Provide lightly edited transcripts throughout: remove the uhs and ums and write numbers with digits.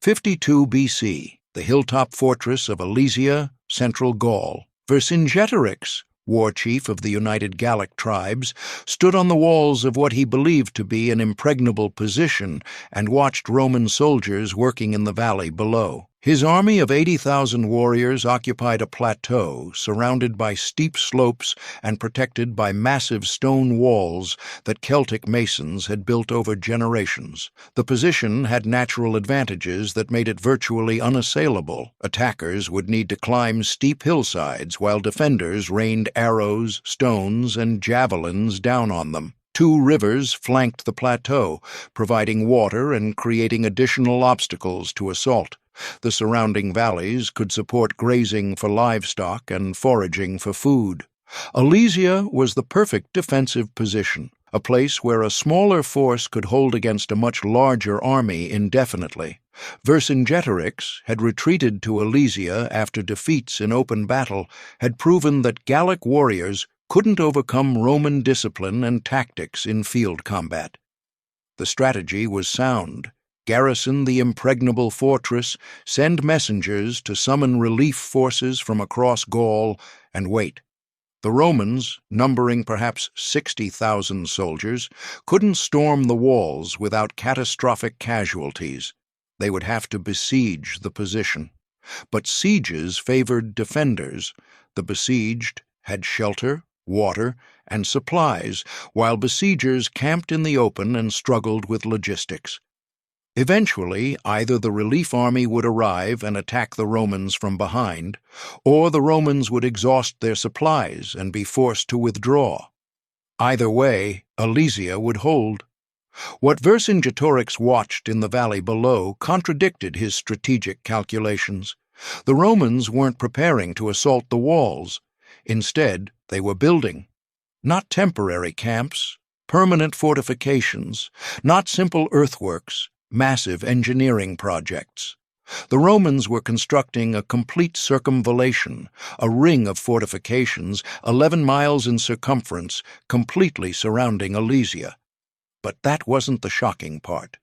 52 BC, the hilltop fortress of Alesia, central Gaul. Vercingetorix, war chief of the united Gallic tribes, stood on the walls of what he believed to be an impregnable position and watched Roman soldiers working in the valley below. His army of 80,000 warriors occupied a plateau surrounded by steep slopes and protected by massive stone walls that Celtic masons had built over generations. The position had natural advantages that made it virtually unassailable. Attackers would need to climb steep hillsides while defenders rained arrows, stones, and javelins down on them. 2 rivers flanked the plateau, providing water and creating additional obstacles to assault. The surrounding valleys could support grazing for livestock and foraging for food. Alesia was the perfect defensive position, a place where a smaller force could hold against a much larger army indefinitely. Vercingetorix had retreated to Alesia after defeats in open battle had proven that Gallic warriors couldn't overcome Roman discipline and tactics in field combat. The strategy was sound. Garrison the impregnable fortress, send messengers to summon relief forces from across Gaul, and wait. The Romans, numbering perhaps 60,000 soldiers, couldn't storm the walls without catastrophic casualties. They would have to besiege the position. But sieges favored defenders. The besieged had shelter, water, and supplies, while besiegers camped in the open and struggled with logistics. Eventually, either the relief army would arrive and attack the Romans from behind, or the Romans would exhaust their supplies and be forced to withdraw. Either way, Alesia would hold. What Vercingetorix watched in the valley below contradicted his strategic calculations. The Romans weren't preparing to assault the walls. Instead, they were building. Not temporary camps, permanent fortifications, not simple earthworks, massive engineering projects. The Romans were constructing a complete circumvallation, a ring of fortifications 11 miles in circumference, completely surrounding Alesia. But that wasn't the shocking part.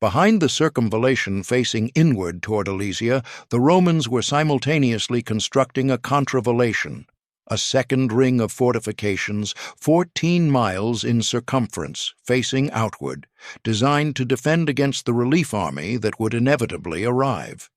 Behind the circumvallation facing inward toward Alesia, the Romans were simultaneously constructing a contravallation, a second ring of fortifications 14 miles in circumference, facing outward, designed to defend against the relief army that would inevitably arrive.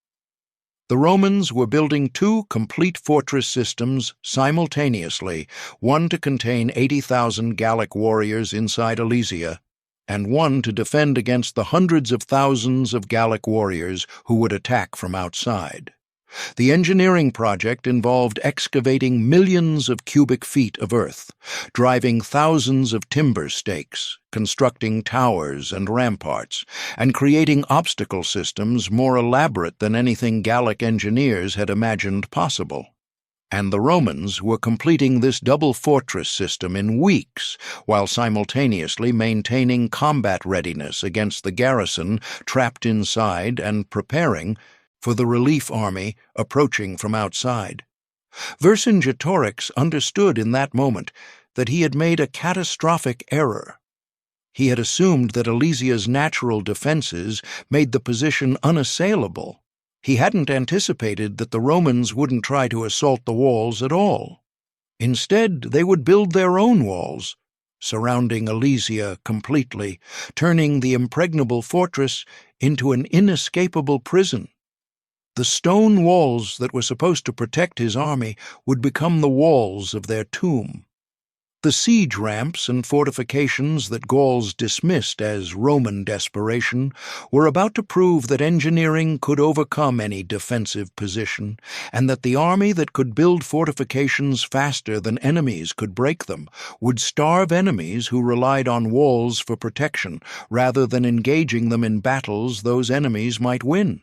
The Romans were building 2 complete fortress systems simultaneously, one to contain 80,000 Gallic warriors inside Alesia, and one to defend against the hundreds of thousands of Gallic warriors who would attack from outside. The engineering project involved excavating millions of cubic feet of earth, driving thousands of timber stakes, constructing towers and ramparts, and creating obstacle systems more elaborate than anything Gallic engineers had imagined possible. And the Romans were completing this double fortress system in weeks, while simultaneously maintaining combat readiness against the garrison trapped inside and preparing for the relief army approaching from outside. Vercingetorix understood in that moment that he had made a catastrophic error. He had assumed that Alesia's natural defenses made the position unassailable. He hadn't anticipated that the Romans wouldn't try to assault the walls at all. Instead, they would build their own walls, surrounding Alesia completely, turning the impregnable fortress into an inescapable prison. The stone walls that were supposed to protect his army would become the walls of their tomb. The siege ramps and fortifications that Gauls dismissed as Roman desperation were about to prove that engineering could overcome any defensive position, and that the army that could build fortifications faster than enemies could break them would starve enemies who relied on walls for protection rather than engaging them in battles those enemies might win.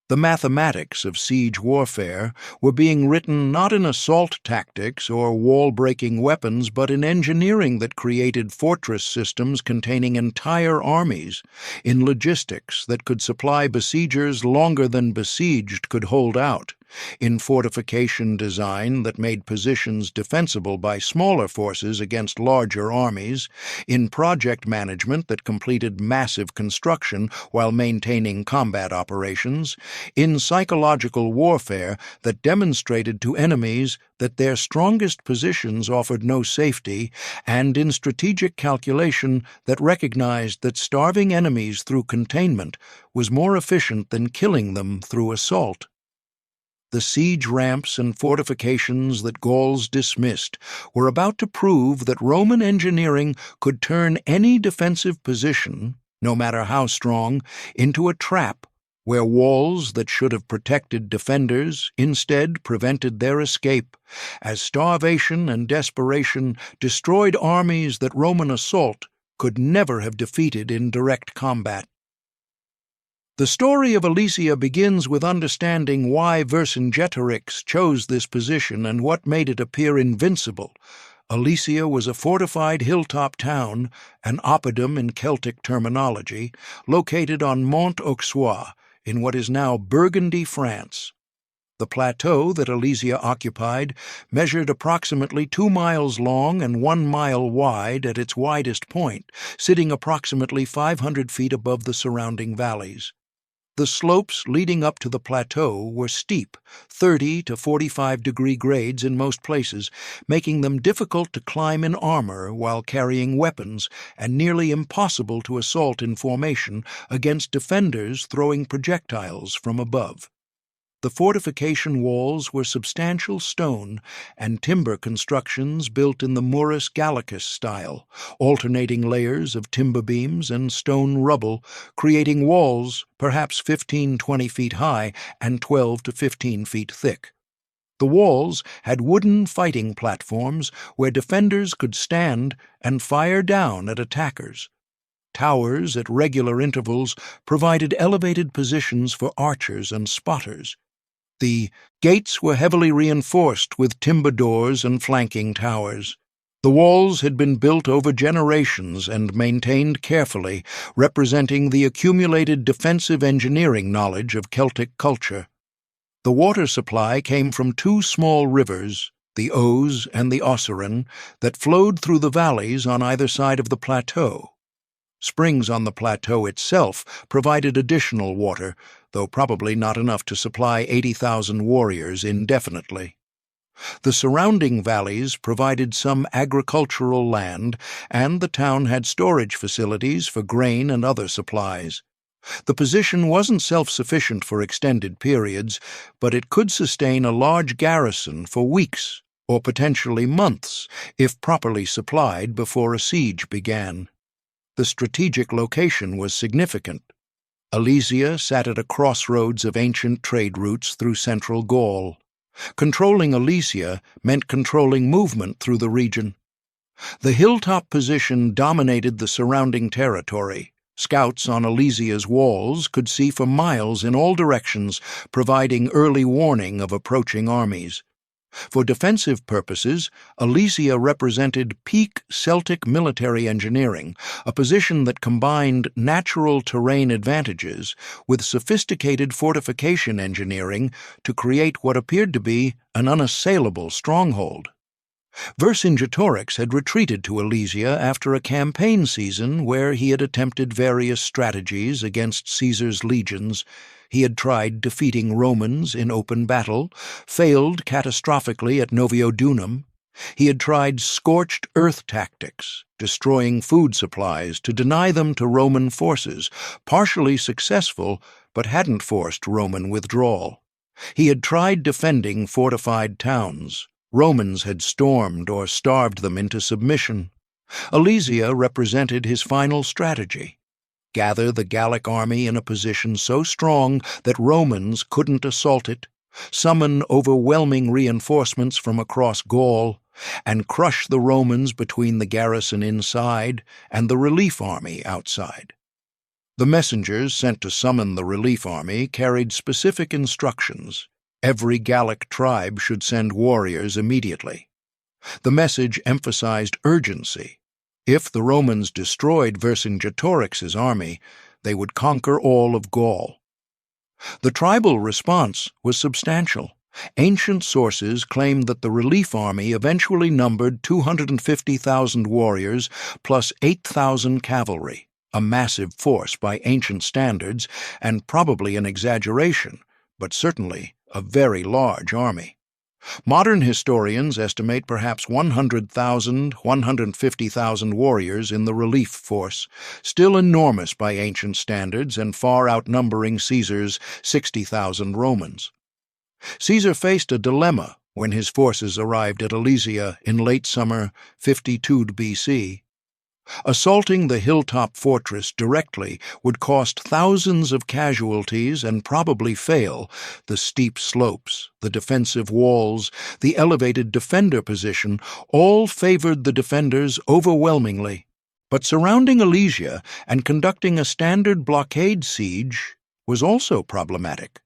The mathematics of siege warfare were being written not in assault tactics or wall-breaking weapons, but in engineering that created fortress systems containing entire armies, in logistics that could supply besiegers longer than besieged could hold out, in fortification design that made positions defensible by smaller forces against larger armies, in project management that completed massive construction while maintaining combat operations, in psychological warfare that demonstrated to enemies that their strongest positions offered no safety, and in strategic calculation that recognized that starving enemies through containment was more efficient than killing them through assault. The siege ramps and fortifications that Gauls dismissed were about to prove that Roman engineering could turn any defensive position, no matter how strong, into a trap where walls that should have protected defenders instead prevented their escape, as starvation and desperation destroyed armies that Roman assault could never have defeated in direct combat. The story of Alesia begins with understanding why Vercingetorix chose this position and what made it appear invincible. Alesia was a fortified hilltop town, an oppidum in Celtic terminology, located on Mont Auxois in what is now Burgundy, France. The plateau that Alesia occupied measured approximately 2 miles long and 1 mile wide at its widest point, sitting approximately 500 feet above the surrounding valleys. The slopes leading up to the plateau were steep, 30 to 45-degree grades in most places, making them difficult to climb in armor while carrying weapons and nearly impossible to assault in formation against defenders throwing projectiles from above. The fortification walls were substantial stone and timber constructions built in the Murus Gallicus style, alternating layers of timber beams and stone rubble, creating walls perhaps 15–20 feet high and 12 to 15 feet thick. The walls had wooden fighting platforms where defenders could stand and fire down at attackers. Towers at regular intervals provided elevated positions for archers and spotters. The gates were heavily reinforced with timber doors and flanking towers. The walls had been built over generations and maintained carefully, representing the accumulated defensive engineering knowledge of Celtic culture. The water supply came from 2 small rivers, the Ouse and the Osseran, that flowed through the valleys on either side of the plateau. Springs on the plateau itself provided additional water, though probably not enough to supply 80,000 warriors indefinitely. The surrounding valleys provided some agricultural land, and the town had storage facilities for grain and other supplies. The position wasn't self-sufficient for extended periods, but it could sustain a large garrison for weeks or potentially months if properly supplied before a siege began. The strategic location was significant. Alesia sat at a crossroads of ancient trade routes through central Gaul. Controlling Alesia meant controlling movement through the region. The hilltop position dominated the surrounding territory. Scouts on Alesia's walls could see for miles in all directions, providing early warning of approaching armies. For defensive purposes, Alesia represented peak Celtic military engineering, a position that combined natural terrain advantages with sophisticated fortification engineering to create what appeared to be an unassailable stronghold. Vercingetorix had retreated to Alesia after a campaign season where he had attempted various strategies against Caesar's legions. He had tried defeating Romans in open battle, failed catastrophically at Noviodunum. He had tried scorched earth tactics, destroying food supplies to deny them to Roman forces, partially successful, but hadn't forced Roman withdrawal. He had tried defending fortified towns. Romans had stormed or starved them into submission. Alesia represented his final strategy: gather the Gallic army in a position so strong that Romans couldn't assault it, summon overwhelming reinforcements from across Gaul, and crush the Romans between the garrison inside and the relief army outside. The messengers sent to summon the relief army carried specific instructions. Every Gallic tribe should send warriors immediately. The message emphasized urgency. If the Romans destroyed Vercingetorix's army, they would conquer all of Gaul. The tribal response was substantial. Ancient sources claim that the relief army eventually numbered 250,000 warriors plus 8,000 cavalry, a massive force by ancient standards and probably an exaggeration, but certainly a very large army. Modern historians estimate perhaps 100,000, 150,000 warriors in the relief force, still enormous by ancient standards and far outnumbering Caesar's 60,000 Romans. Caesar faced a dilemma when his forces arrived at Alesia in late summer 52 BC. Assaulting the hilltop fortress directly would cost thousands of casualties and probably fail. The steep slopes, the defensive walls, the elevated defender position all favored the defenders overwhelmingly. But surrounding Alesia and conducting a standard blockade siege was also problematic.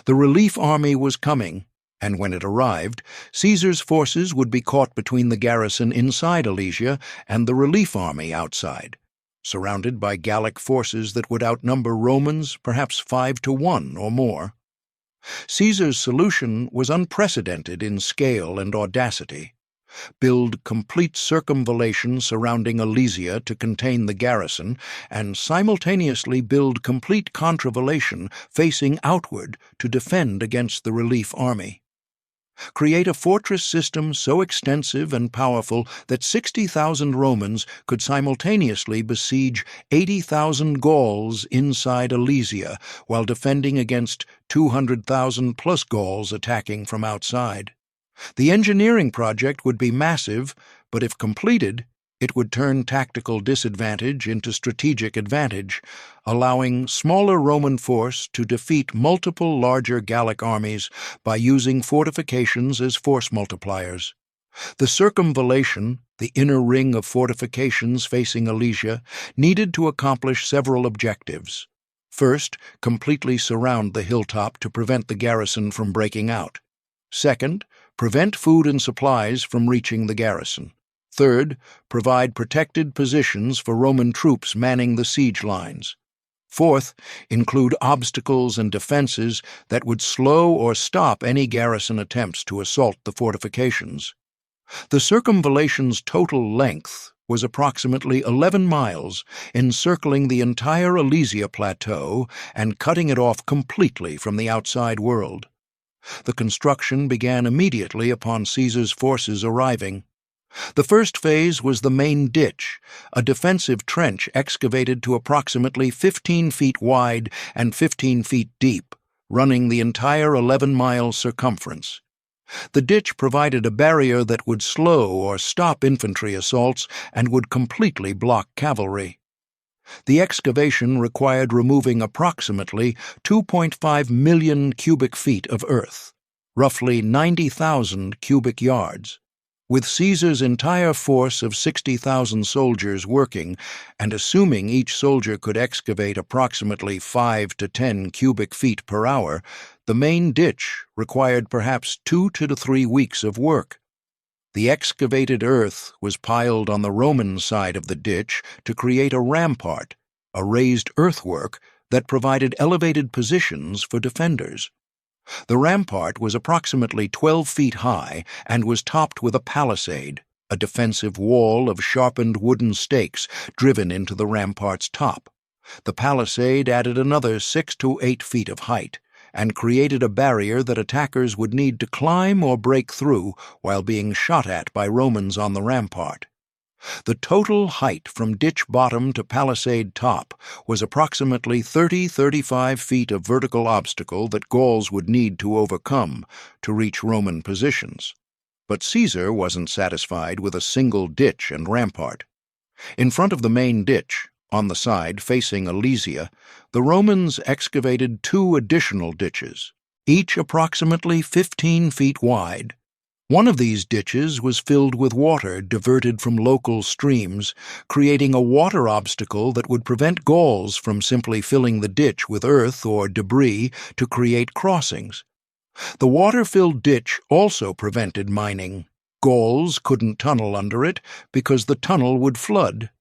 The relief army was coming, and when it arrived, Caesar's forces would be caught between the garrison inside Alesia and the relief army outside, surrounded by Gallic forces that would outnumber Romans perhaps 5-1 or more. Caesar's solution was unprecedented in scale and audacity. Build complete circumvallation surrounding Alesia to contain the garrison, and simultaneously build complete contravallation facing outward to defend against the relief army. Create a fortress system so extensive and powerful that 60,000 Romans could simultaneously besiege 80,000 Gauls inside Alesia while defending against 200,000 plus Gauls attacking from outside. The engineering project would be massive, but if completed, it would turn tactical disadvantage into strategic advantage, allowing smaller Roman force to defeat multiple larger Gallic armies by using fortifications as force multipliers. The circumvallation, the inner ring of fortifications facing Alesia, needed to accomplish several objectives. First, completely surround the hilltop to prevent the garrison from breaking out. Second, prevent food and supplies from reaching the garrison. Third, provide protected positions for Roman troops manning the siege lines. Fourth, include obstacles and defenses that would slow or stop any garrison attempts to assault the fortifications. The circumvallation's total length was approximately 11 miles, encircling the entire Alesia plateau and cutting it off completely from the outside world. The construction began immediately upon Caesar's forces arriving. The first phase was the main ditch, a defensive trench excavated to approximately 15 feet wide and 15 feet deep, running the entire 11-mile circumference. The ditch provided a barrier that would slow or stop infantry assaults and would completely block cavalry. The excavation required removing approximately 2.5 million cubic feet of earth, roughly 90,000 cubic yards. With Caesar's entire force of 60,000 soldiers working, and assuming each soldier could excavate approximately 5 to 10 cubic feet per hour, the main ditch required perhaps 2 to 3 weeks of work. The excavated earth was piled on the Roman side of the ditch to create a rampart, a raised earthwork that provided elevated positions for defenders. The rampart was approximately 12 feet high and was topped with a palisade, a defensive wall of sharpened wooden stakes driven into the rampart's top. The palisade added another 6 to 8 feet of height and created a barrier that attackers would need to climb or break through while being shot at by Romans on the rampart. The total height from ditch bottom to palisade top was approximately 30-35 feet of vertical obstacle that Gauls would need to overcome to reach Roman positions. But Caesar wasn't satisfied with a single ditch and rampart. In front of the main ditch, on the side facing Alesia, the Romans excavated 2 additional ditches, each approximately 15 feet wide. One of these ditches was filled with water diverted from local streams, creating a water obstacle that would prevent Gauls from simply filling the ditch with earth or debris to create crossings. The water-filled ditch also prevented mining. Gauls couldn't tunnel under it because the tunnel would flood.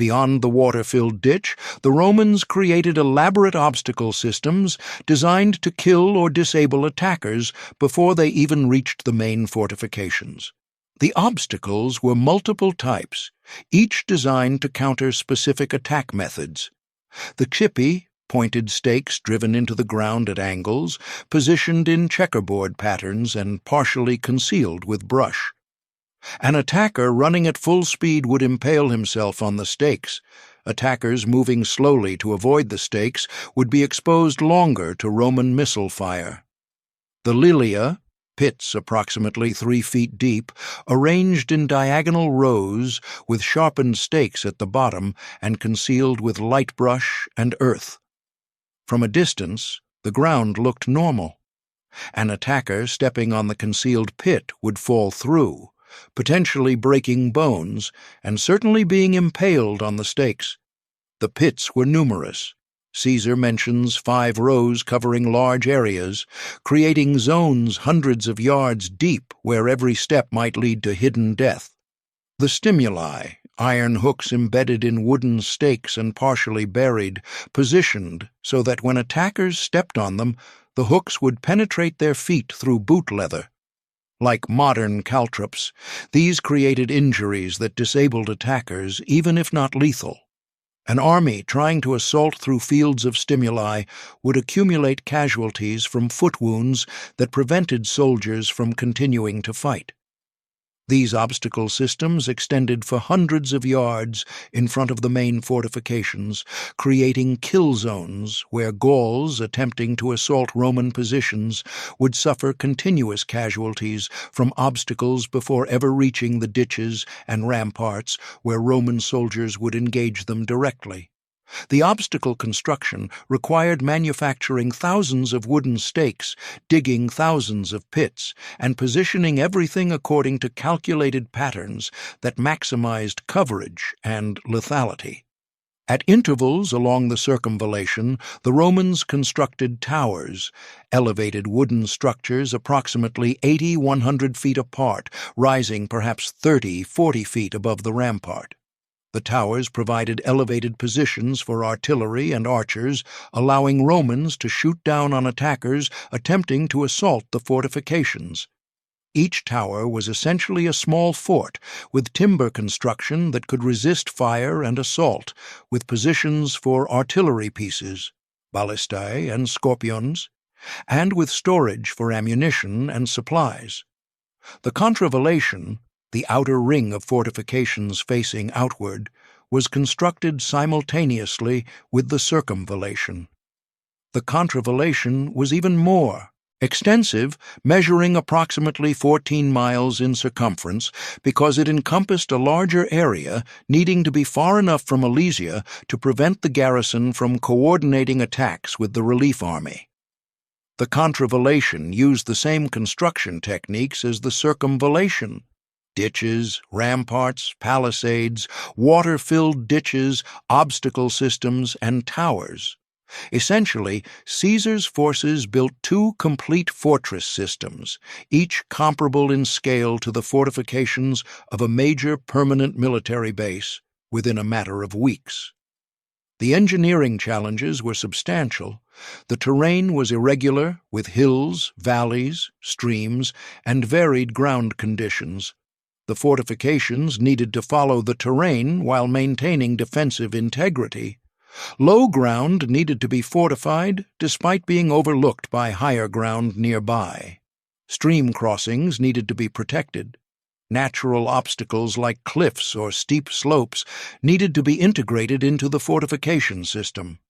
Beyond the water-filled ditch, the Romans created elaborate obstacle systems designed to kill or disable attackers before they even reached the main fortifications. The obstacles were multiple types, each designed to counter specific attack methods. The chippy, pointed stakes driven into the ground at angles, positioned in checkerboard patterns and partially concealed with brush. An attacker running at full speed would impale himself on the stakes. Attackers moving slowly to avoid the stakes would be exposed longer to Roman missile fire. The lilia, pits approximately 3 feet deep, arranged in diagonal rows with sharpened stakes at the bottom and concealed with light brush and earth. From a distance, the ground looked normal. An attacker stepping on the concealed pit would fall through, potentially breaking bones and certainly being impaled on the stakes. The pits were numerous. Caesar mentions 5 rows covering large areas, creating zones hundreds of yards deep where every step might lead to hidden death. The stimuli, iron hooks embedded in wooden stakes and partially buried, positioned so that when attackers stepped on them, the hooks would penetrate their feet through boot leather. Like modern caltrops, these created injuries that disabled attackers, even if not lethal. An army trying to assault through fields of stimuli would accumulate casualties from foot wounds that prevented soldiers from continuing to fight. These obstacle systems extended for hundreds of yards in front of the main fortifications, creating kill zones where Gauls attempting to assault Roman positions would suffer continuous casualties from obstacles before ever reaching the ditches and ramparts where Roman soldiers would engage them directly. The obstacle construction required manufacturing thousands of wooden stakes, digging thousands of pits, and positioning everything according to calculated patterns that maximized coverage and lethality. At intervals along the circumvallation, the Romans constructed towers, elevated wooden structures approximately 80–100 feet apart, rising perhaps 30–40 feet above the rampart. The towers provided elevated positions for artillery and archers, allowing Romans to shoot down on attackers attempting to assault the fortifications. Each tower was essentially a small fort with timber construction that could resist fire and assault, with positions for artillery pieces, ballistae and scorpions, and with storage for ammunition and supplies. The contravallation, the outer ring of fortifications facing outward, was constructed simultaneously with the circumvallation. The contravallation was even more extensive, measuring approximately 14 miles in circumference because it encompassed a larger area needing to be far enough from Alesia to prevent the garrison from coordinating attacks with the relief army. The contravallation used the same construction techniques as the circumvallation: ditches, ramparts, palisades, water-filled ditches, obstacle systems, and towers. Essentially, Caesar's forces built 2 complete fortress systems, each comparable in scale to the fortifications of a major permanent military base, within a matter of weeks. The engineering challenges were substantial. The terrain was irregular, with hills, valleys, streams, and varied ground conditions. The fortifications needed to follow the terrain while maintaining defensive integrity. Low ground needed to be fortified despite being overlooked by higher ground nearby. Stream crossings needed to be protected. Natural obstacles like cliffs or steep slopes needed to be integrated into the fortification system.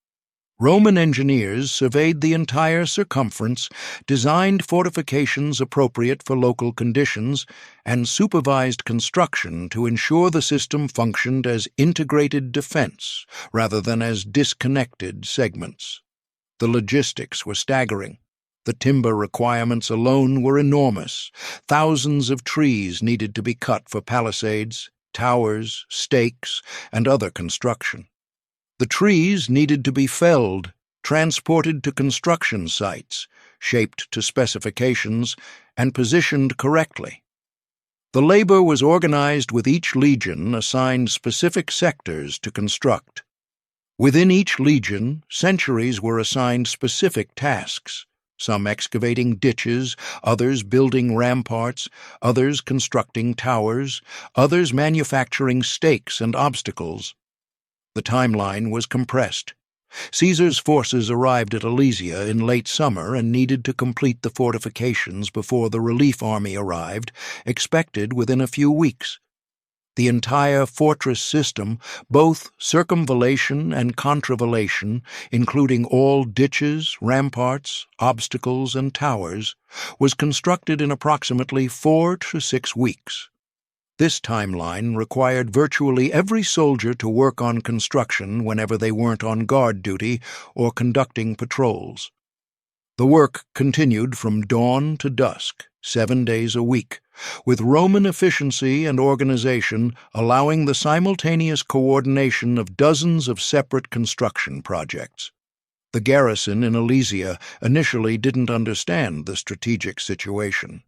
Roman engineers surveyed the entire circumference, designed fortifications appropriate for local conditions, and supervised construction to ensure the system functioned as integrated defense rather than as disconnected segments. The logistics were staggering. The timber requirements alone were enormous. Thousands of trees needed to be cut for palisades, towers, stakes, and other construction. The trees needed to be felled, transported to construction sites, shaped to specifications, and positioned correctly. The labor was organized with each legion assigned specific sectors to construct. Within each legion, centuries were assigned specific tasks, some excavating ditches, others building ramparts, others constructing towers, others manufacturing stakes and obstacles. The timeline was compressed. Caesar's forces arrived at Alesia in late summer and needed to complete the fortifications before the relief army arrived, expected within a few weeks. The entire fortress system, both circumvallation and contravallation, including all ditches, ramparts, obstacles, and towers, was constructed in approximately 4 to 6 weeks. This timeline required virtually every soldier to work on construction whenever they weren't on guard duty or conducting patrols. The work continued from dawn to dusk, 7 days a week, with Roman efficiency and organization allowing the simultaneous coordination of dozens of separate construction projects. The garrison in Alesia initially didn't understand the strategic situation.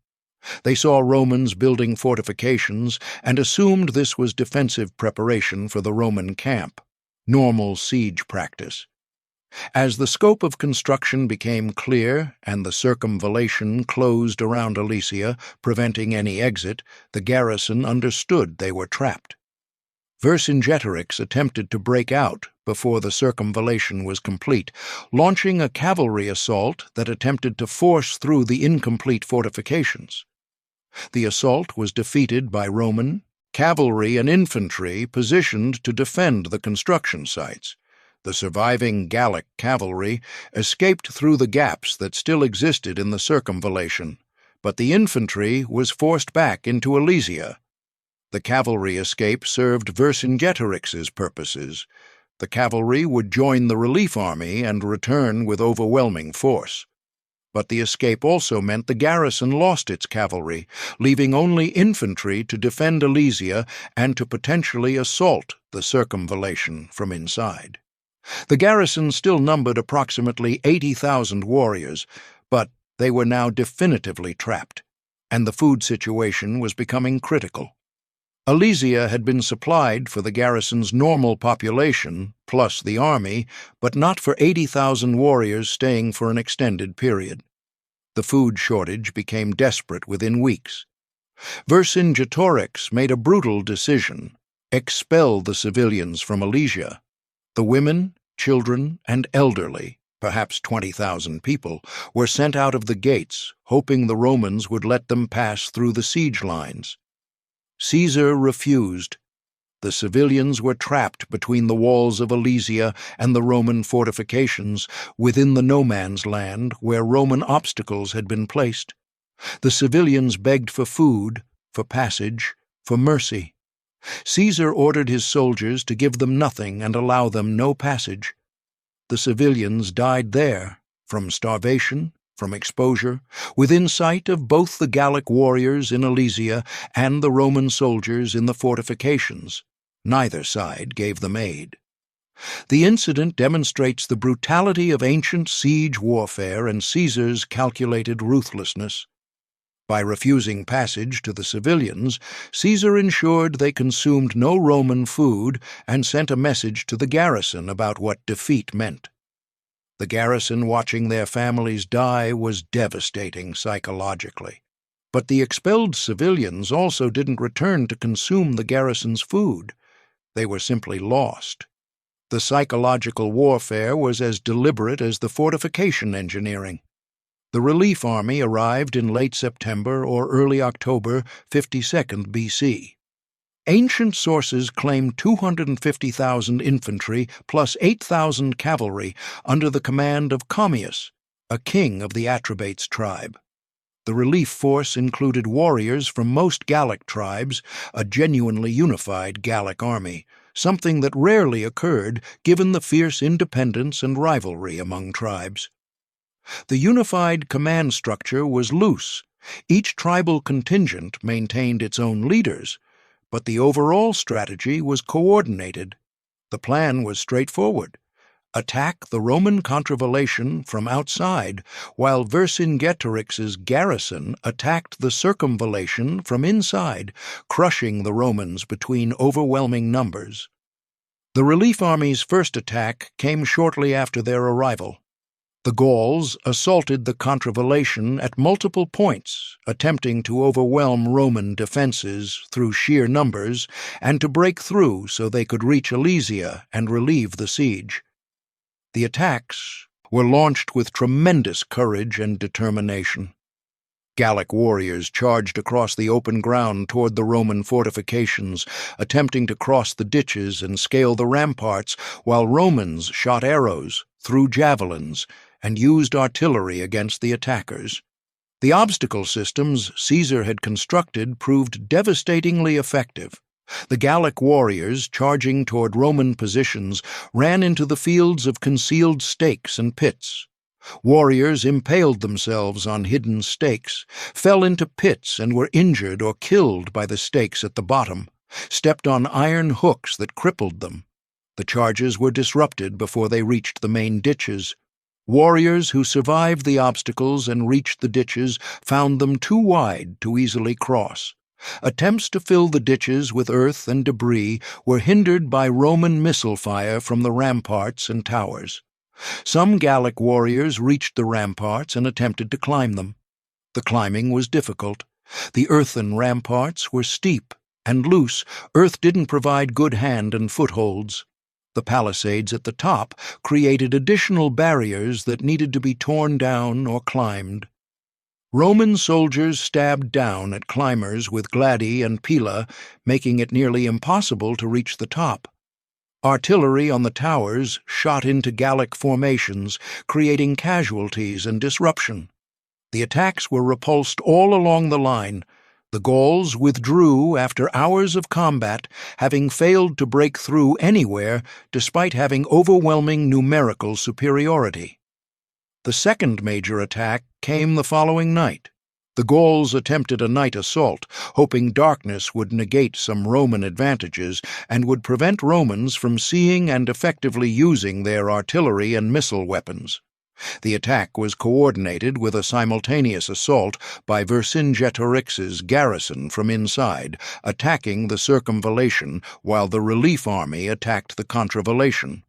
They saw Romans building fortifications and assumed this was defensive preparation for the Roman camp, normal siege practice. As the scope of construction became clear and the circumvallation closed around Alesia, preventing any exit, the garrison understood they were trapped. Vercingetorix attempted to break out before the circumvallation was complete, launching a cavalry assault that attempted to force through the incomplete fortifications. The assault was defeated by Roman cavalry and infantry positioned to defend the construction sites. The surviving Gallic cavalry escaped through the gaps that still existed in the circumvallation, but the infantry was forced back into Alesia. The cavalry escape served Vercingetorix's purposes. The cavalry would join the relief army and return with overwhelming force. But the escape also meant the garrison lost its cavalry, leaving only infantry to defend Alesia and to potentially assault the circumvallation from inside. The garrison still numbered approximately 80,000 warriors, but they were now definitively trapped, and the food situation was becoming critical. Alesia had been supplied for the garrison's normal population, plus the army, but not for 80,000 warriors staying for an extended period. The food shortage became desperate within weeks. Vercingetorix made a brutal decision: expel the civilians from Alesia. The women, children, and elderly, perhaps 20,000 people, were sent out of the gates, hoping the Romans would let them pass through the siege lines. Cesar refused. The civilians were trapped between the walls of Alesia and the Roman fortifications, within the no-man's land where Roman obstacles had been placed. The civilians begged for food, for passage, for mercy. Caesar ordered his soldiers to give them nothing and allow them no passage. The civilians died there, from starvation, from exposure, within sight of both the Gallic warriors in Alesia and the Roman soldiers in the fortifications. Neither side gave them aid. The incident demonstrates the brutality of ancient siege warfare and Caesar's calculated ruthlessness. By refusing passage to the civilians, Caesar ensured they consumed no Roman food and sent a message to the garrison about what defeat meant. The garrison watching their families die was devastating psychologically. But the expelled civilians also didn't return to consume the garrison's food. They were simply lost. The psychological warfare was as deliberate as the fortification engineering. The relief army arrived in late September or early October 52nd BC. Ancient sources claim 250,000 infantry plus 8,000 cavalry under the command of Commius, a king of the Atrebates tribe. The relief force included warriors from most Gallic tribes, a genuinely unified Gallic army, something that rarely occurred given the fierce independence and rivalry among tribes. The unified command structure was loose. Each tribal contingent maintained its own leaders, but the overall strategy was coordinated. The plan was straightforward: attack the Roman contravallation from outside, while Vercingetorix's garrison attacked the circumvallation from inside, crushing the Romans between overwhelming numbers. The relief army's first attack came shortly after their arrival. The Gauls assaulted the contravallation at multiple points, attempting to overwhelm Roman defenses through sheer numbers and to break through so they could reach Alesia and relieve the siege. The attacks were launched with tremendous courage and determination. Gallic warriors charged across the open ground toward the Roman fortifications, attempting to cross the ditches and scale the ramparts, while Romans shot arrows, threw javelins, and used artillery against the attackers. The obstacle systems Caesar had constructed proved devastatingly effective. The Gallic warriors, charging toward Roman positions, ran into the fields of concealed stakes and pits. Warriors impaled themselves on hidden stakes, fell into pits and were injured or killed by the stakes at the bottom, stepped on iron hooks that crippled them. The charges were disrupted before they reached the main ditches. Warriors who survived the obstacles and reached the ditches found them too wide to easily cross. Attempts to fill the ditches with earth and debris were hindered by Roman missile fire from the ramparts and towers. Some Gallic warriors reached the ramparts and attempted to climb them. The climbing was difficult. The earthen ramparts were steep and loose. Earth didn't provide good hand and footholds. The palisades at the top created additional barriers that needed to be torn down or climbed. Roman soldiers stabbed down at climbers with gladi and pila, making it nearly impossible to reach the top. Artillery on the towers shot into Gallic formations, creating casualties and disruption. The attacks were repulsed all along the line. The Gauls withdrew after hours of combat, having failed to break through anywhere despite having overwhelming numerical superiority. The second major attack came the following night. The Gauls attempted a night assault, hoping darkness would negate some Roman advantages and would prevent Romans from seeing and effectively using their artillery and missile weapons. The attack was coordinated with a simultaneous assault by Vercingetorix's garrison from inside, attacking the circumvallation while the relief army attacked the contravallation.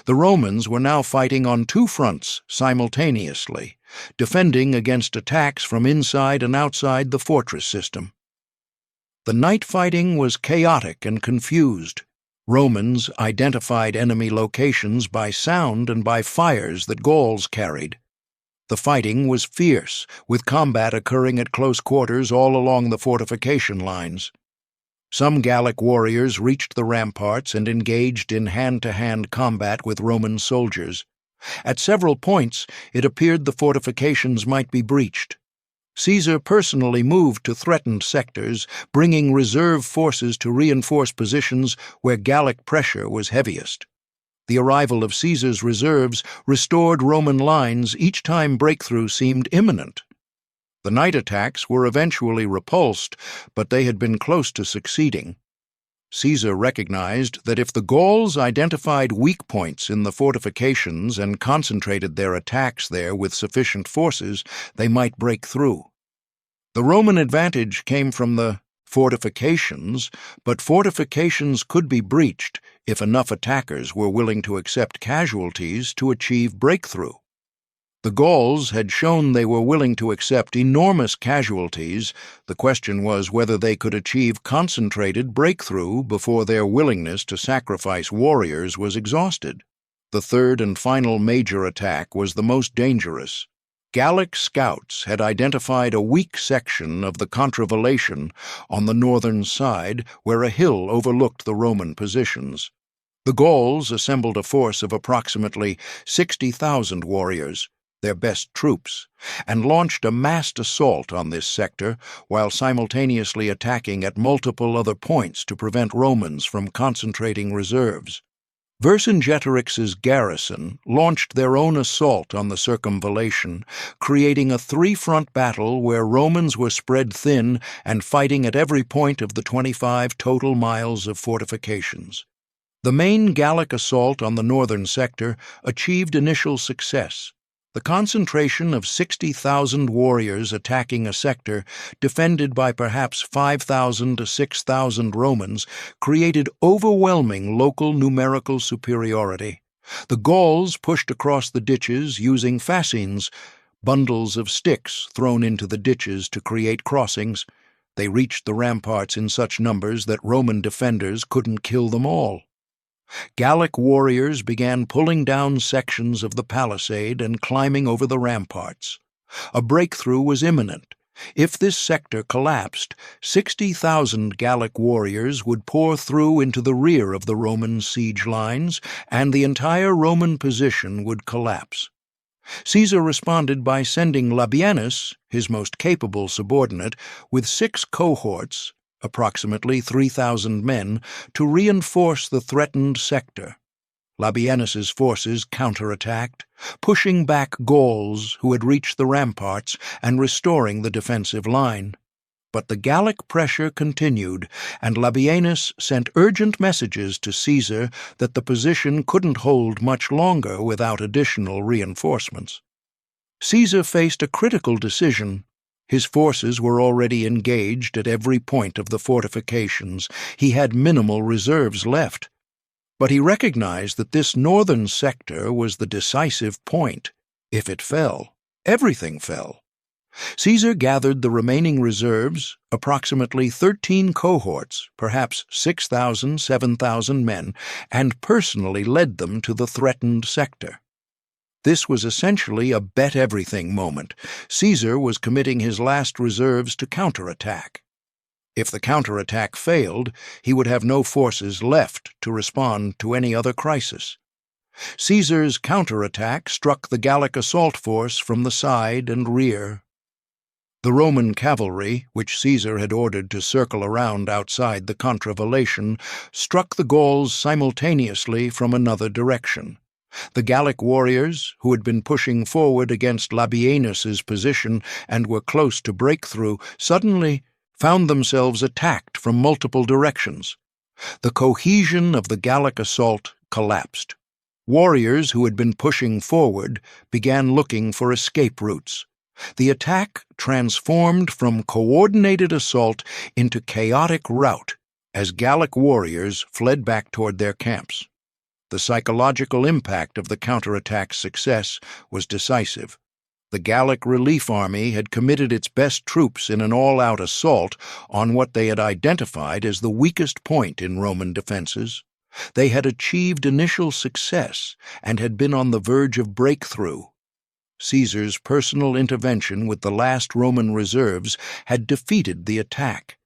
The Romans were now fighting on two fronts simultaneously, defending against attacks from inside and outside the fortress system. The night fighting was chaotic and confused. Romans identified enemy locations by sound and by fires that Gauls carried. The fighting was fierce, with combat occurring at close quarters all along the fortification lines. Some Gallic warriors reached the ramparts and engaged in hand-to-hand combat with Roman soldiers. At several points, it appeared the fortifications might be breached. Caesar personally moved to threatened sectors, bringing reserve forces to reinforce positions where Gallic pressure was heaviest. The arrival of Caesar's reserves restored Roman lines each time breakthrough seemed imminent. The night attacks were eventually repulsed, but they had been close to succeeding. Caesar recognized that if the Gauls identified weak points in the fortifications and concentrated their attacks there with sufficient forces, they might break through. The Roman advantage came from the fortifications, but fortifications could be breached if enough attackers were willing to accept casualties to achieve breakthrough. The Gauls had shown they were willing to accept enormous casualties. The question was whether they could achieve concentrated breakthrough before their willingness to sacrifice warriors was exhausted. The third and final major attack was the most dangerous. Gallic scouts had identified a weak section of the contravallation on the northern side where a hill overlooked the Roman positions. The Gauls assembled a force of approximately 60,000 warriors, their best troops, and launched a massed assault on this sector while simultaneously attacking at multiple other points to prevent Romans from concentrating reserves. Vercingetorix's garrison launched their own assault on the circumvallation, creating a three-front battle where Romans were spread thin and fighting at every point of the 25 total miles of fortifications. The main Gallic assault on the northern sector achieved initial success. The concentration of 60,000 warriors attacking a sector defended by perhaps 5,000 to 6,000 Romans created overwhelming local numerical superiority. The Gauls pushed across the ditches using fascines, bundles of sticks thrown into the ditches to create crossings. They reached the ramparts in such numbers that Roman defenders couldn't kill them all. Gallic warriors began pulling down sections of the palisade and climbing over the ramparts. A breakthrough was imminent. If this sector collapsed, 60,000 Gallic warriors would pour through into the rear of the Roman siege lines, and the entire Roman position would collapse. Caesar responded by sending Labienus, his most capable subordinate, with 6 cohorts, approximately 3,000 men, to reinforce the threatened sector. Labienus's forces counterattacked, pushing back Gauls who had reached the ramparts and restoring the defensive line. But the Gallic pressure continued, and Labienus sent urgent messages to Caesar that the position couldn't hold much longer without additional reinforcements. Caesar faced a critical decision. His forces were already engaged at every point of the fortifications. He had minimal reserves left. But he recognized that this northern sector was the decisive point. If it fell, everything fell. Caesar gathered the remaining reserves, approximately 13 cohorts, perhaps 6,000, 7,000 men, and personally led them to the threatened sector. This was essentially a bet-everything moment. Caesar was committing his last reserves to counterattack. If the counterattack failed, he would have no forces left to respond to any other crisis. Caesar's counterattack struck the Gallic assault force from the side and rear. The Roman cavalry, which Caesar had ordered to circle around outside the contravallation, struck the Gauls simultaneously from another direction. The Gallic warriors, who had been pushing forward against Labienus's position and were close to breakthrough, suddenly found themselves attacked from multiple directions. The cohesion of the Gallic assault collapsed. Warriors who had been pushing forward began looking for escape routes. The attack transformed from coordinated assault into chaotic rout as Gallic warriors fled back toward their camps. The psychological impact of the counterattack's success was decisive. The Gallic relief army had committed its best troops in an all-out assault on what they had identified as the weakest point in Roman defenses. They had achieved initial success and had been on the verge of breakthrough. Caesar's personal intervention with the last Roman reserves had defeated the attack.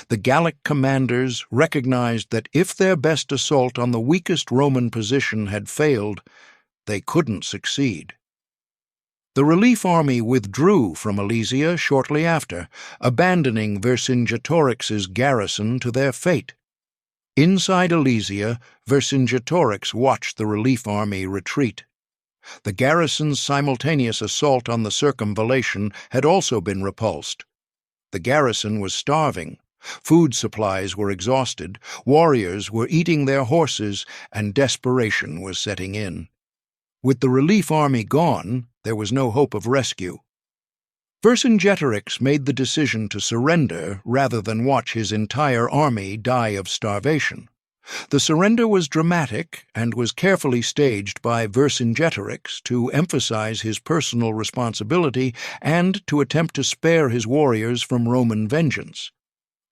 The Gallic commanders recognized that if their best assault on the weakest Roman position had failed, they couldn't succeed. The relief army withdrew from Alesia shortly after, abandoning Vercingetorix's garrison to their fate. Inside Alesia, Vercingetorix watched the relief army retreat. The garrison's simultaneous assault on the circumvallation had also been repulsed. The garrison was starving. Food supplies were exhausted, warriors were eating their horses, and desperation was setting in. With the relief army gone, there was no hope of rescue. Vercingetorix made the decision to surrender rather than watch his entire army die of starvation. The surrender was dramatic and was carefully staged by Vercingetorix to emphasize his personal responsibility and to attempt to spare his warriors from Roman vengeance.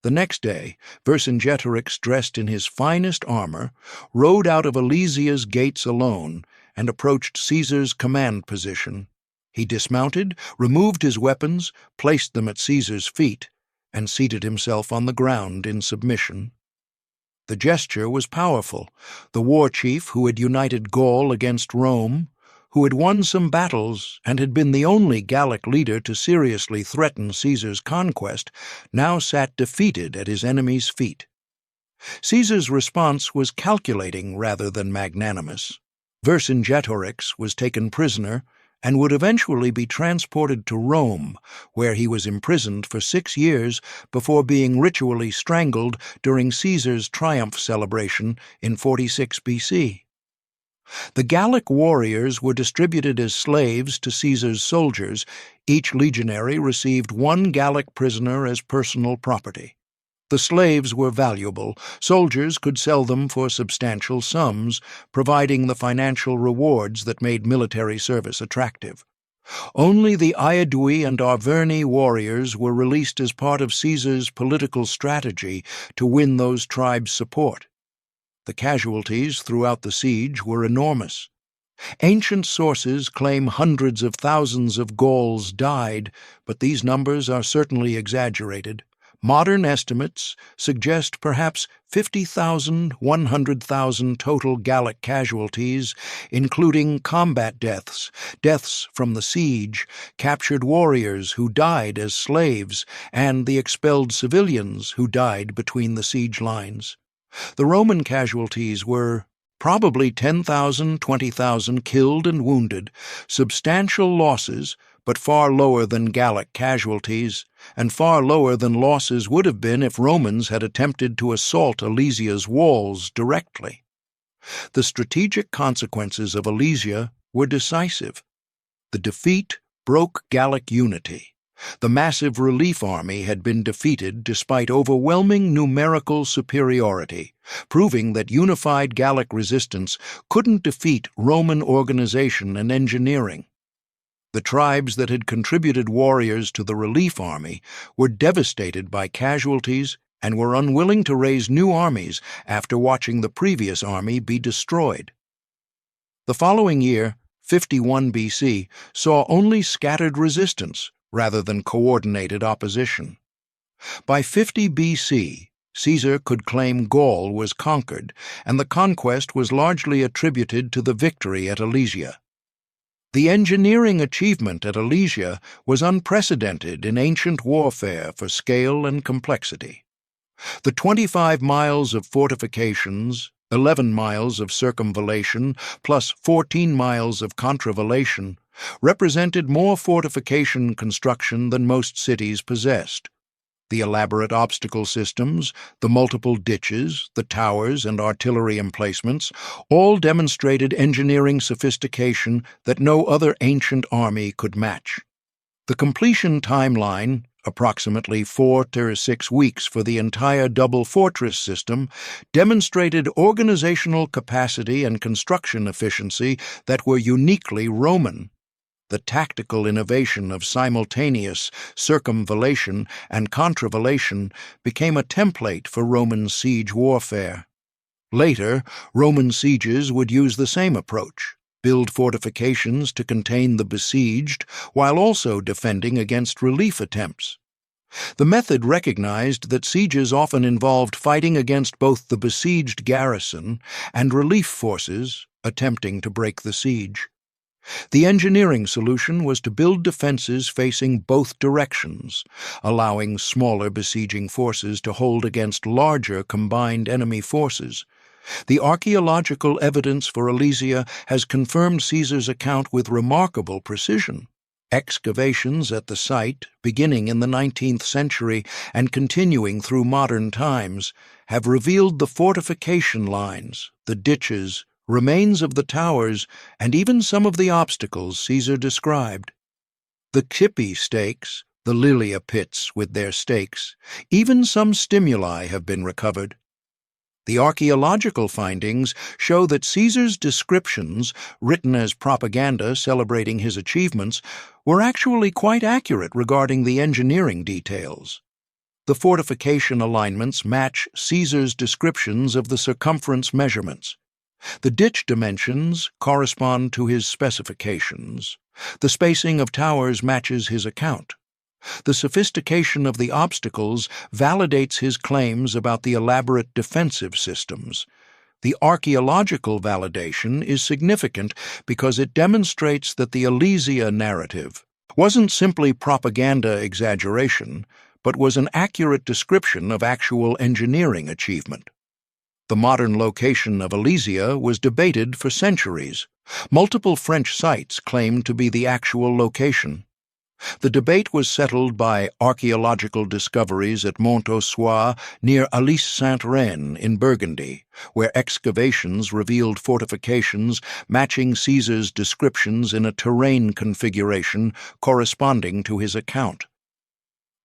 The next day, Vercingetorix, dressed in his finest armor, rode out of Alesia's gates alone and approached Caesar's command position. He dismounted, removed his weapons, placed them at Caesar's feet, and seated himself on the ground in submission. The gesture was powerful. The war chief who had united Gaul against Rome, who had won some battles and had been the only Gallic leader to seriously threaten Caesar's conquest, now sat defeated at his enemy's feet. Caesar's response was calculating rather than magnanimous. Vercingetorix was taken prisoner, and would eventually be transported to Rome, where he was imprisoned for 6 years before being ritually strangled during Caesar's triumph celebration in 46 BC. The Gallic warriors were distributed as slaves to Caesar's soldiers. Each legionary received 1 Gallic prisoner as personal property. The slaves were valuable. Soldiers could sell them for substantial sums, providing the financial rewards that made military service attractive. Only the Aedui and Arverni warriors were released as part of Caesar's political strategy to win those tribes' support. The casualties throughout the siege were enormous. Ancient sources claim hundreds of thousands of Gauls died, but these numbers are certainly exaggerated. Modern estimates suggest perhaps 50,000, 100,000 total Gallic casualties, including combat deaths, deaths from the siege, captured warriors who died as slaves, and the expelled civilians who died between the siege lines. The Roman casualties were probably 10,000, 20,000 killed and wounded, substantial losses, but far lower than Gallic casualties, and far lower than losses would have been if Romans had attempted to assault Alesia's walls directly. The strategic consequences of Alesia were decisive. The defeat broke Gallic unity. The massive relief army had been defeated despite overwhelming numerical superiority, proving that unified Gallic resistance couldn't defeat Roman organization and engineering. The tribes that had contributed warriors to the relief army were devastated by casualties and were unwilling to raise new armies after watching the previous army be destroyed. The following year, 51 BC, saw only scattered resistance rather than coordinated opposition. By 50 BC, Caesar could claim Gaul was conquered, and the conquest was largely attributed to the victory at Alesia. The engineering achievement at Alesia was unprecedented in ancient warfare for scale and complexity. The 25 miles of fortifications, 11 miles of circumvallation, plus 14 miles of contravallation, represented more fortification construction than most cities possessed. The elaborate obstacle systems, the multiple ditches, the towers, and artillery emplacements all demonstrated engineering sophistication that no other ancient army could match. The completion timeline, approximately 4 to 6 weeks for the entire double fortress system, demonstrated organizational capacity and construction efficiency that were uniquely Roman. The tactical innovation of simultaneous circumvallation and contravallation became a template for Roman siege warfare. Later, Roman sieges would use the same approach, build fortifications to contain the besieged while also defending against relief attempts. The method recognized that sieges often involved fighting against both the besieged garrison and relief forces attempting to break the siege. The engineering solution was to build defenses facing both directions, allowing smaller besieging forces to hold against larger combined enemy forces. The archaeological evidence for Alesia has confirmed Caesar's account with remarkable precision. Excavations at the site, beginning in the 19th century and continuing through modern times, have revealed the fortification lines, the ditches, remains of the towers, and even some of the obstacles Caesar described. The Kippi stakes, the Lilia pits with their stakes, even some stimuli have been recovered. The archaeological findings show that Caesar's descriptions, written as propaganda celebrating his achievements, were actually quite accurate regarding the engineering details. The fortification alignments match Caesar's descriptions of the circumference measurements. The ditch dimensions correspond to his specifications. The spacing of towers matches his account. The sophistication of the obstacles validates his claims about the elaborate defensive systems. The archaeological validation is significant because it demonstrates that the Alesia narrative wasn't simply propaganda exaggeration, but was an accurate description of actual engineering achievement. The modern location of Alesia was debated for centuries. Multiple French sites claimed to be the actual location. The debate was settled by archaeological discoveries at Montossois near Alise-Saint-Reine in Burgundy, where excavations revealed fortifications matching Caesar's descriptions in a terrain configuration corresponding to his account.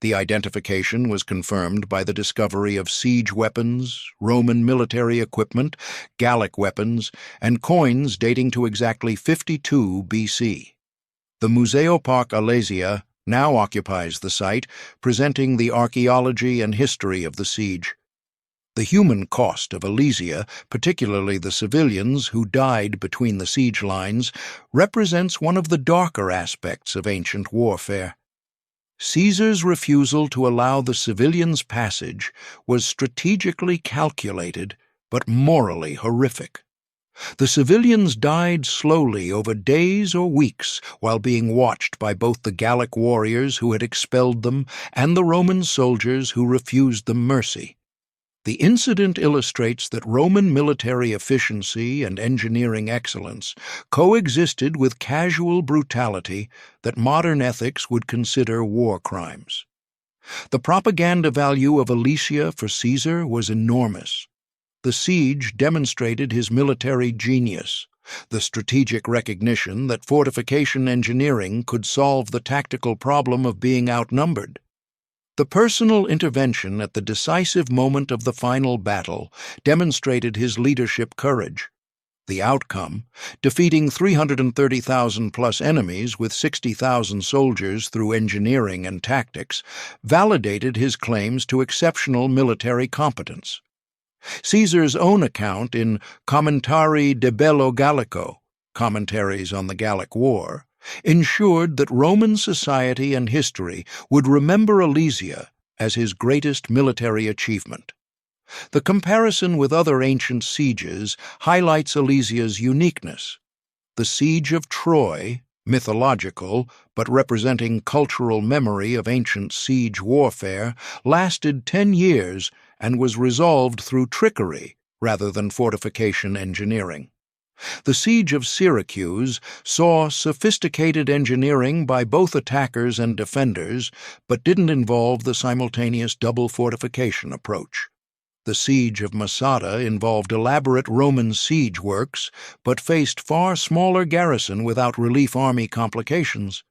The identification was confirmed by the discovery of siege weapons, Roman military equipment, Gallic weapons, and coins dating to exactly 52 BC. The Museo Park Alesia now occupies the site, presenting the archaeology and history of the siege. The human cost of Alesia, particularly the civilians who died between the siege lines, represents one of the darker aspects of ancient warfare. Caesar's refusal to allow the civilians' passage was strategically calculated but morally horrific. The civilians died slowly over days or weeks while being watched by both the Gallic warriors who had expelled them and the Roman soldiers who refused them mercy. The incident illustrates that Roman military efficiency and engineering excellence coexisted with casual brutality that modern ethics would consider war crimes. The propaganda value of Alesia for Caesar was enormous. The siege demonstrated his military genius, the strategic recognition that fortification engineering could solve the tactical problem of being outnumbered. The personal intervention at the decisive moment of the final battle demonstrated his leadership courage. The outcome, defeating 330,000-plus enemies with 60,000 soldiers through engineering and tactics, validated his claims to exceptional military competence. Caesar's own account in Commentari de Bello Gallico, Commentaries on the Gallic War, ensured that Roman society and history would remember Alesia as his greatest military achievement. The comparison with other ancient sieges highlights Alesia's uniqueness. The siege of Troy, mythological but representing cultural memory of ancient siege warfare, lasted 10 years and was resolved through trickery rather than fortification engineering. The siege of Syracuse saw sophisticated engineering by both attackers and defenders, but didn't involve the simultaneous double fortification approach. The siege of Masada involved elaborate Roman siege works, but faced far smaller garrison without relief army complications.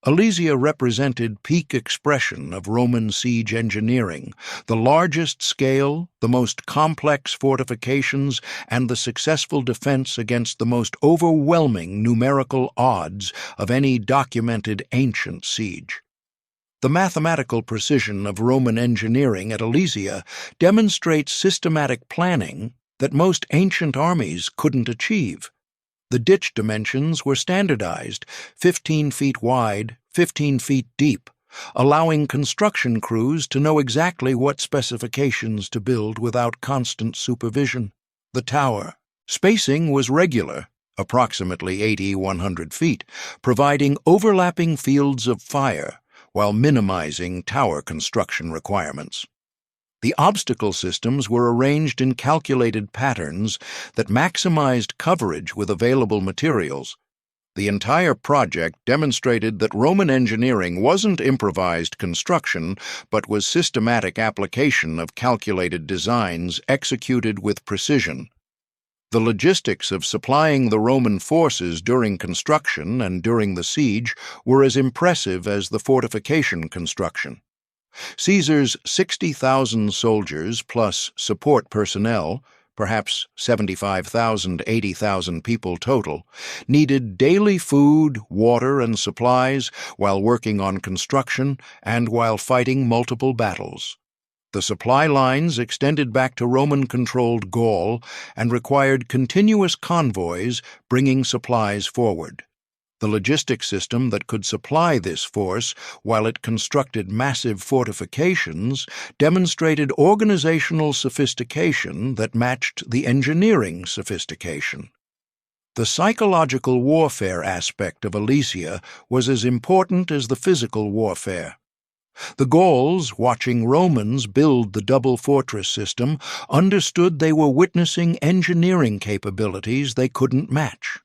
Alesia represented peak expression of Roman siege engineering, the largest scale, the most complex fortifications, and the successful defense against the most overwhelming numerical odds of any documented ancient siege. The mathematical precision of Roman engineering at Alesia demonstrates systematic planning that most ancient armies couldn't achieve. The ditch dimensions were standardized, 15 feet wide, 15 feet deep, allowing construction crews to know exactly what specifications to build without constant supervision. The tower. Spacing was regular, approximately 80-100 feet, providing overlapping fields of fire while minimizing tower construction requirements. The obstacle systems were arranged in calculated patterns that maximized coverage with available materials. The entire project demonstrated that Roman engineering wasn't improvised construction, but was systematic application of calculated designs executed with precision. The logistics of supplying the Roman forces during construction and during the siege were as impressive as the fortification construction. Caesar's 60,000 soldiers plus support personnel, perhaps 75,000, 80,000 people total, needed daily food, water, and supplies while working on construction and while fighting multiple battles. The supply lines extended back to Roman-controlled Gaul and required continuous convoys bringing supplies forward. The logistic system that could supply this force while it constructed massive fortifications demonstrated organizational sophistication that matched the engineering sophistication. The psychological warfare aspect of Alesia was as important as the physical warfare. The Gauls, watching Romans build the double fortress system, understood they were witnessing engineering capabilities they couldn't match.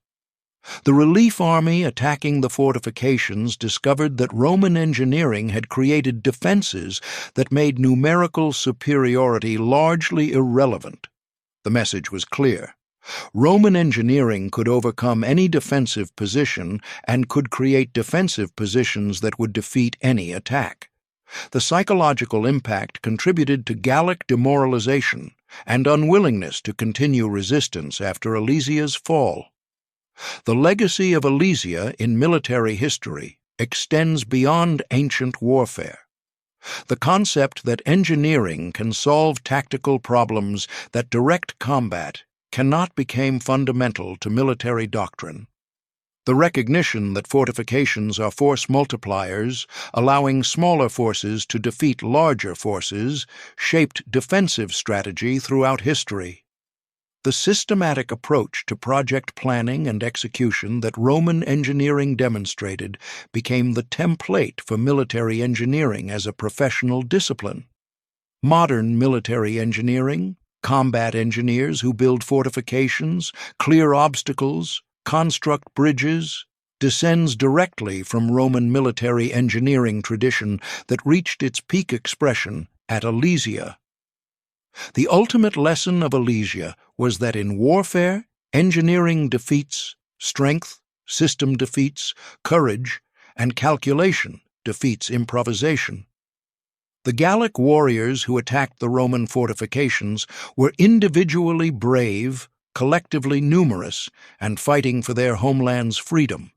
The relief army attacking the fortifications discovered that Roman engineering had created defenses that made numerical superiority largely irrelevant. The message was clear. Roman engineering could overcome any defensive position and could create defensive positions that would defeat any attack. The psychological impact contributed to Gallic demoralization and unwillingness to continue resistance after Alesia's fall. The legacy of Alesia in military history extends beyond ancient warfare. The concept that engineering can solve tactical problems that direct combat cannot become fundamental to military doctrine. The recognition that fortifications are force multipliers, allowing smaller forces to defeat larger forces, shaped defensive strategy throughout history. The systematic approach to project planning and execution that Roman engineering demonstrated became the template for military engineering as a professional discipline. Modern military engineering, combat engineers who build fortifications, clear obstacles, construct bridges, descends directly from Roman military engineering tradition that reached its peak expression at Alesia. The ultimate lesson of Alesia was that in warfare, engineering defeats strength, system defeats courage, and calculation defeats improvisation. The Gallic warriors who attacked the Roman fortifications were individually brave, collectively numerous, and fighting for their homeland's freedom.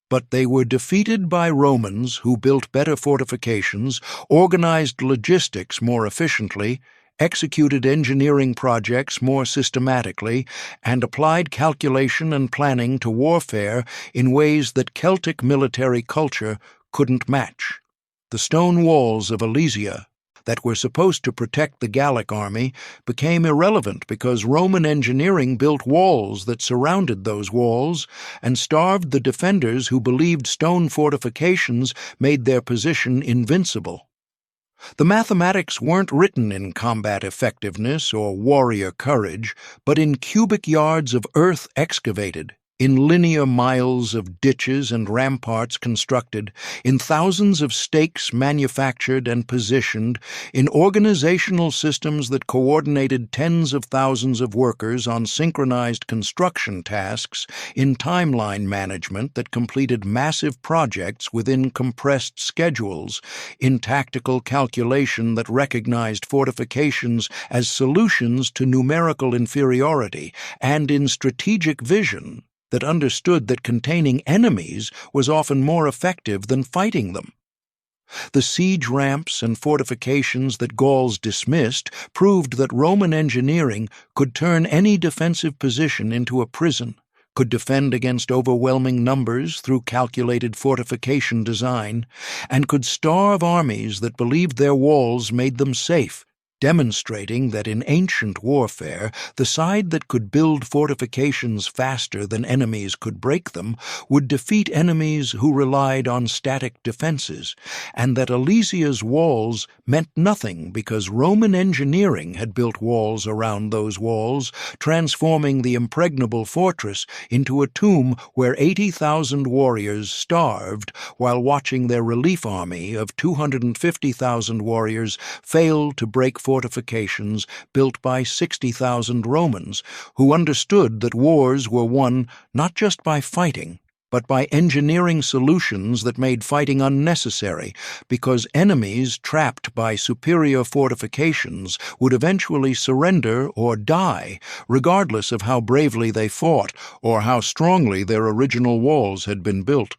But they were defeated by Romans who built better fortifications, organized logistics more efficiently, executed engineering projects more systematically, and applied calculation and planning to warfare in ways that Celtic military culture couldn't match. The stone walls of Alesia, that were supposed to protect the Gallic army, became irrelevant because Roman engineering built walls that surrounded those walls and starved the defenders who believed stone fortifications made their position invincible. The mathematics weren't written in combat effectiveness or warrior courage, but in cubic yards of earth excavated, in linear miles of ditches and ramparts constructed, in thousands of stakes manufactured and positioned, in organizational systems that coordinated tens of thousands of workers on synchronized construction tasks, in timeline management that completed massive projects within compressed schedules, in tactical calculation that recognized fortifications as solutions to numerical inferiority, and in strategic vision that understood that containing enemies was often more effective than fighting them. The siege ramps and fortifications that Gauls dismissed proved that Roman engineering could turn any defensive position into a prison, could defend against overwhelming numbers through calculated fortification design, and could starve armies that believed their walls made them safe, demonstrating that in ancient warfare, the side that could build fortifications faster than enemies could break them would defeat enemies who relied on static defenses, and that Alesia's walls meant nothing because Roman engineering had built walls around those walls, transforming the impregnable fortress into a tomb where 80,000 warriors starved while watching their relief army of 250,000 warriors fail to break fortifications built by 60,000 Romans, who understood that wars were won not just by fighting, but by engineering solutions that made fighting unnecessary, because enemies trapped by superior fortifications would eventually surrender or die, regardless of how bravely they fought or how strongly their original walls had been built.